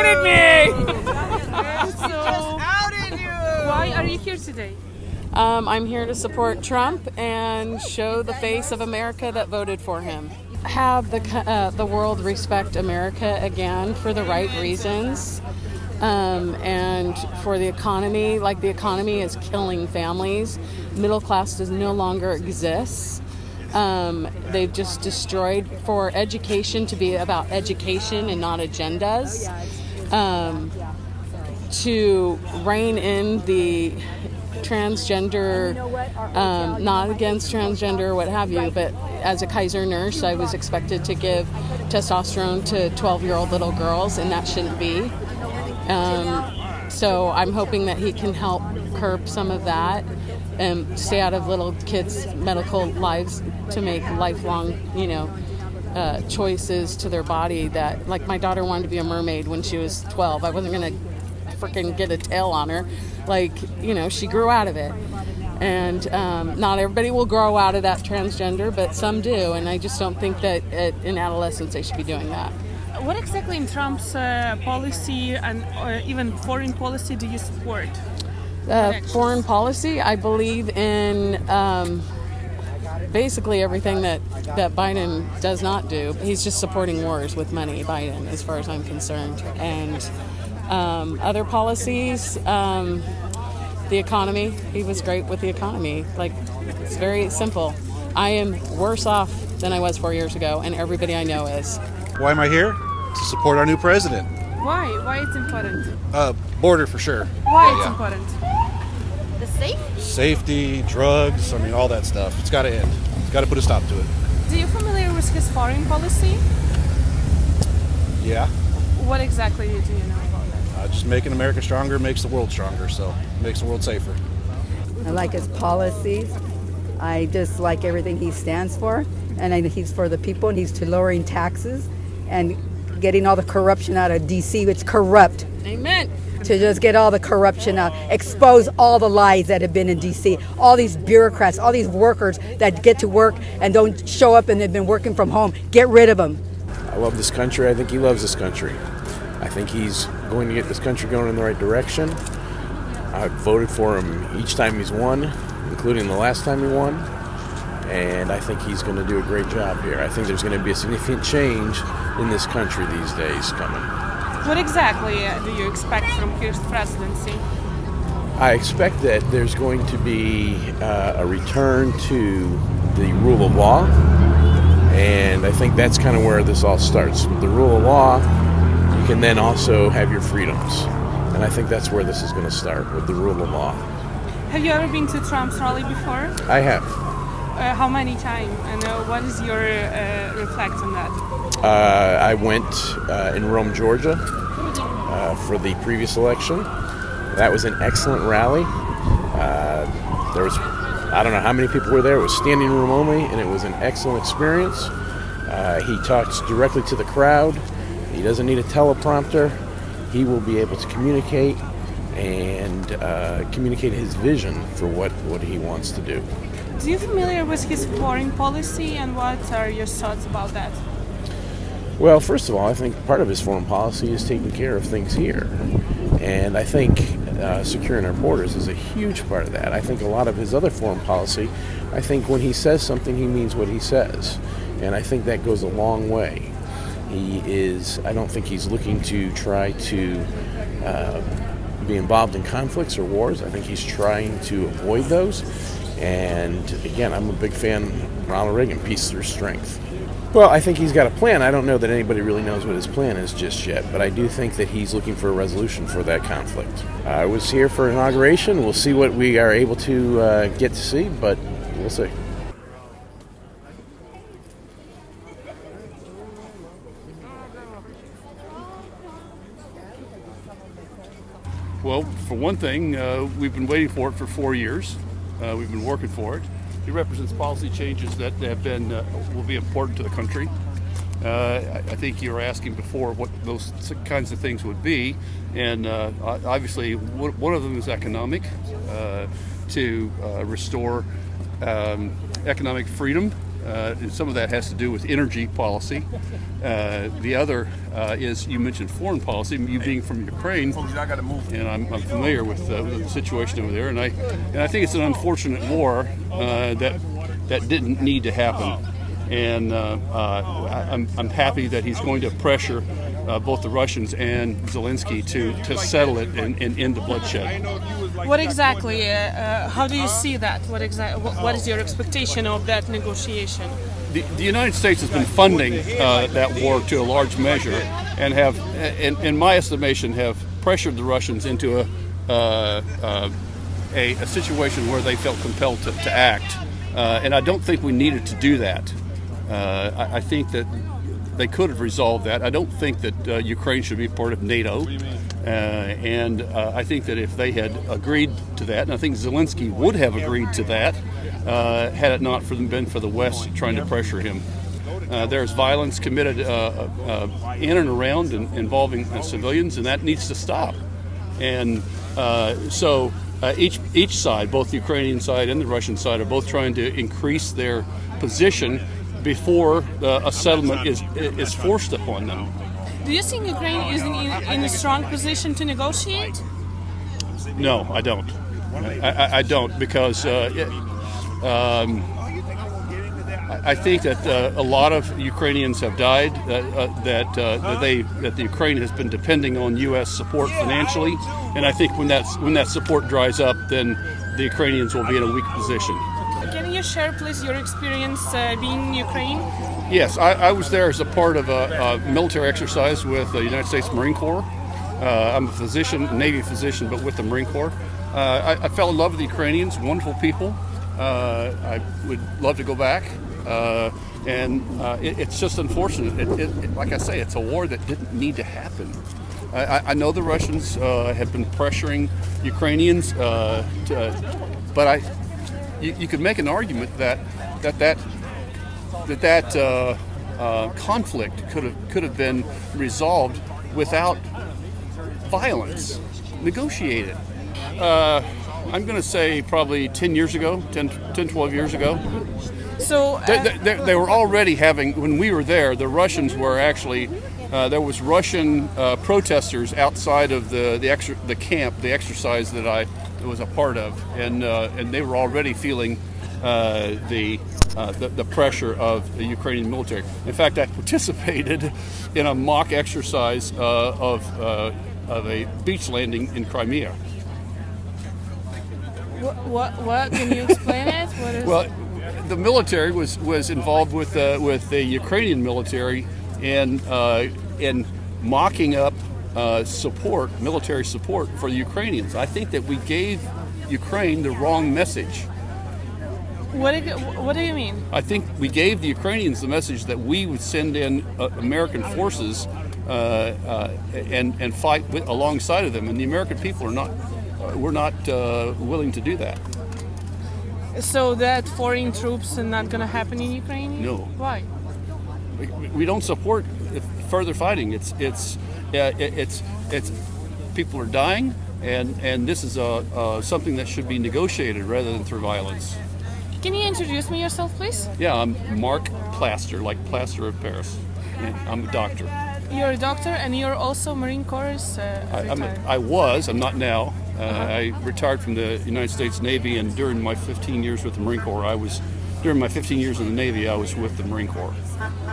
outed me! Why are you here today? I'm here to support Trump and show the face of America that voted for him. Have the world respect America again for the right reasons, and for the economy. Like, the economy is killing families. Middle class does no longer exist. They've just destroyed for education to be about education and not agendas. To rein in the transgender, not against transgender or what have you, but as a Kaiser nurse, I was expected to give testosterone to 12-year-old little girls, and that shouldn't be. So I'm hoping that he can help curb some of that and stay out of little kids' medical lives to make lifelong, choices to their body. That, like, my daughter wanted to be a mermaid when she was 12. I wasn't going to freaking get a tail on her. She grew out of it. And not everybody will grow out of that transgender, but some do. And I just don't think that in adolescence they should be doing that. What exactly in Trump's policy and even foreign policy do you support? Foreign policy, I believe in basically everything that Biden does not do. He's just supporting wars with money, Biden, as far as I'm concerned. And other policies, the economy, he was great with the economy. Like, it's very simple. I am worse off than I was 4 years ago, and everybody I know is. Why am I here? To support our new president. Why? Why it's important? Border for sure. Why it's important? The safety? Safety, drugs, all that stuff. It's got to end. It's got to put a stop to it. Do you familiar with his foreign policy? Yeah. What exactly do you know about that? Just making America stronger makes the world stronger, so it makes the world safer. I like his policies. I just like everything he stands for. And he's for the people, and he's to lowering taxes and getting all the corruption out of D.C. It's corrupt. Amen. To just get all the corruption out, expose all the lies that have been in D.C., all these bureaucrats, all these workers that get to work and don't show up and they've been working from home. Get rid of them. I love this country. I think he loves this country. I think he's going to get this country going in the right direction. I've voted for him each time he's won, including the last time he won. And I think he's going to do a great job here. I think there's going to be a significant change in this country these days coming. What exactly do you expect from his presidency? I expect that there's going to be a return to the rule of law. And I think that's kind of where this all starts. With the rule of law, you can then also have your freedoms. And I think that's where this is going to start, with the rule of law. Have you ever been to Trump's rally before? I have. How many times? And what is your reflect on that? I went in Rome, Georgia for the previous election. That was an excellent rally. There was, I don't know how many people were there. It was standing room only, and it was an excellent experience. He talks directly to the crowd. He doesn't need a teleprompter. He will be able to communicate and communicate his vision for what he wants to do. Are you familiar with his foreign policy, and what are your thoughts about that? Well, first of all, I think part of his foreign policy is taking care of things here. And I think securing our borders is a huge part of that. I think a lot of his other foreign policy, I think when he says something, he means what he says. And I think that goes a long way. I don't think he's looking to try to be involved in conflicts or wars. I think he's trying to avoid those. And again, I'm a big fan of Ronald Reagan, peace through strength. Well, I think he's got a plan. I don't know that anybody really knows what his plan is just yet, but I do think that he's looking for a resolution for that conflict. I was here for inauguration. We'll see what we are able to get to see, but we'll see. Well, for one thing, we've been waiting for it for 4 years. We've been working for it. It represents policy changes that have been will be important to the country. I think you were asking before what those kinds of things would be, and obviously one of them is economic, to restore economic freedom Some of that has to do with energy policy. The other is, you mentioned foreign policy. You being from Ukraine, and I'm familiar with the situation over there. And I think it's an unfortunate war that didn't need to happen. And I'm happy that he's going to pressure both the Russians and Zelensky to settle it and end the bloodshed. What exactly? How do you see that? What is your expectation of that negotiation? The United States has been funding that war to a large measure, and have, in my estimation, have pressured the Russians into a situation where they felt compelled to act. And I don't think we needed to do that. I think that they could have resolved that. I don't think that Ukraine should be part of NATO. And I think that if they had agreed to that, and I think Zelensky would have agreed to that, had it not been for the West trying to pressure him. There's violence committed in and around and involving civilians, and that needs to stop. And so each side, both the Ukrainian side and the Russian side, are both trying to increase their position before a settlement is forced upon them. Do you think Ukraine is in a strong position to negotiate? No, I don't. I don't, because I think that a lot of Ukrainians have died. That the Ukraine has been depending on U.S. support financially, and I think when that support dries up, then the Ukrainians will be in a weak position. Can you share, please, your experience being in Ukraine? Yes, I was there as a part of a military exercise with the United States Marine Corps. I'm a physician, Navy physician, but with the Marine Corps. I fell in love with the Ukrainians, wonderful people. I would love to go back. It's just unfortunate. Like I say, it's a war that didn't need to happen. I know the Russians have been pressuring Ukrainians, but you could make an argument that conflict could have been resolved without violence, negotiated. I'm going to say probably 10 years ago, 12 years ago. So they were already having, when we were there, the Russians were actually, there was Russian protesters outside of the camp, the exercise that I was a part of, and they were already feeling the pressure of the Ukrainian military. In fact, I participated in a mock exercise of a beach landing in Crimea. What? Can you explain it? What is? Well, the military was involved with the Ukrainian military in mocking up military support for the Ukrainians. I think that we gave Ukraine the wrong message. What do you mean? I think we gave the Ukrainians the message that we would send in American forces and fight alongside of them, and the American people were not willing to do that. So that foreign troops are not going to happen in Ukraine? No. Why? We don't support further fighting. It's people are dying, and this is something that should be negotiated rather than through violence. Can you introduce me yourself, please? Yeah, I'm Mark Plaster, like plaster of Paris. And I'm a doctor. You're a doctor, and you're also Marine Corps retired. I'm not now. I retired from the United States Navy, and during my 15 years with the Marine Corps, during my 15 years in the Navy, I was with the Marine Corps.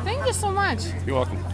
Thank you so much. You're welcome.